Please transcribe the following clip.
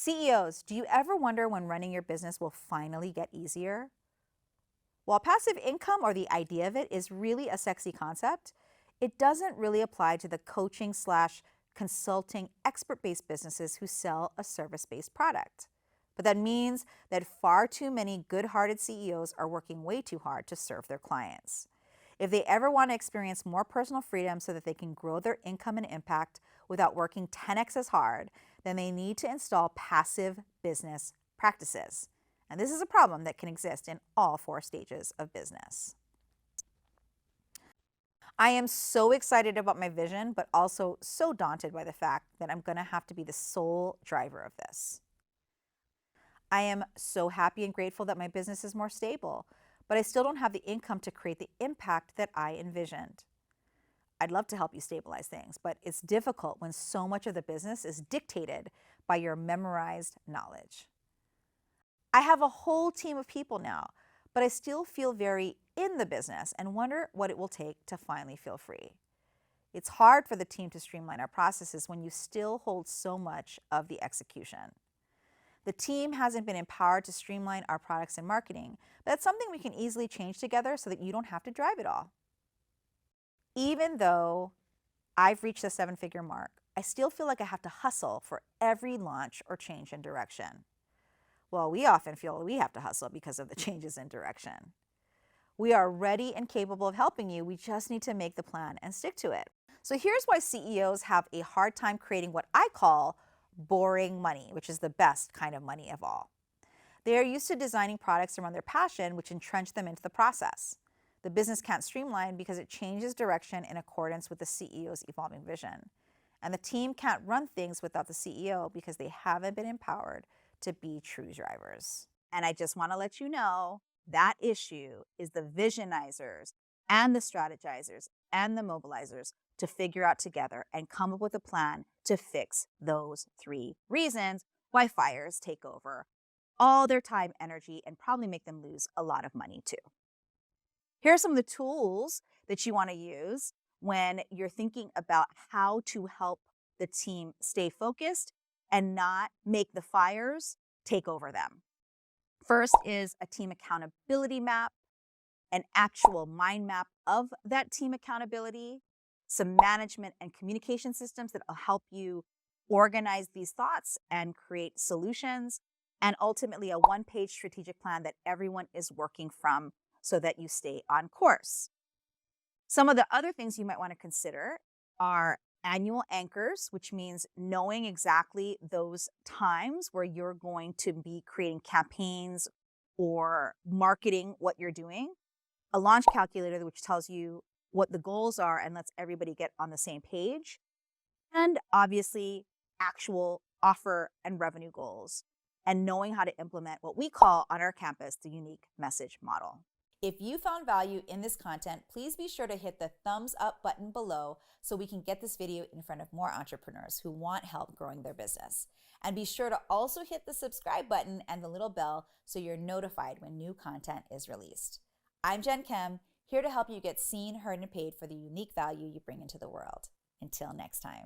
CEOs, do you ever wonder when running your business will finally get easier? While passive income, or the idea of it, is really a sexy concept, it doesn't really apply to the coaching/consulting expert-based businesses who sell a service-based product. But that means that far too many good-hearted CEOs are working way too hard to serve their clients. If they ever want to experience more personal freedom so that they can grow their income and impact without working 10x as hard, then they need to install passive business practices. And this is a problem that can exist in all 4 stages of business. I am so excited about my vision, but also so daunted by the fact that I'm going to have to be the sole driver of this. I am so happy and grateful that my business is more stable, but I still don't have the income to create the impact that I envisioned. I'd love to help you stabilize things, but it's difficult when so much of the business is dictated by your memorized knowledge. I have a whole team of people now, but I still feel very in the business and wonder what it will take to finally feel free. It's hard for the team to streamline our processes when you still hold so much of the execution. The team hasn't been empowered to streamline our products and marketing, but that's something we can easily change together so that you don't have to drive it all. Even though I've reached the 7-figure mark, I still feel like I have to hustle for every launch or change in direction. Well, we often feel we have to hustle because of the changes in direction. We are ready and capable of helping you. We just need to make the plan and stick to it. So here's why CEOs have a hard time creating what I call boring money, which is the best kind of money of all. They are used to designing products around their passion, which entrench them into the process. The business can't streamline because it changes direction in accordance with the CEO's evolving vision. And the team can't run things without the CEO because they haven't been empowered to be true drivers. And I just want to let you know that issue is the visionizers and the strategizers and the mobilizers to figure out together and come up with a plan to fix those 3 reasons why fires take over all their time, energy, and probably make them lose a lot of money too. Here are some of the tools that you want to use when you're thinking about how to help the team stay focused and not make the fires take over them. First is a team accountability map, an actual mind map of that team accountability, some management and communication systems that will help you organize these thoughts and create solutions, and ultimately a 1-page strategic plan that everyone is working from so that you stay on course. Some of the other things you might want to consider are annual anchors, which means knowing exactly those times where you're going to be creating campaigns or marketing what you're doing. A launch calculator, which tells you what the goals are and lets everybody get on the same page. And obviously, actual offer and revenue goals, and knowing how to implement what we call on our campus the unique message model. If you found value in this content, please be sure to hit the thumbs up button below so we can get this video in front of more entrepreneurs who want help growing their business. And be sure to also hit the subscribe button and the little bell so you're notified when new content is released. I'm Jen Kem, here to help you get seen, heard, and paid for the unique value you bring into the world. Until next time.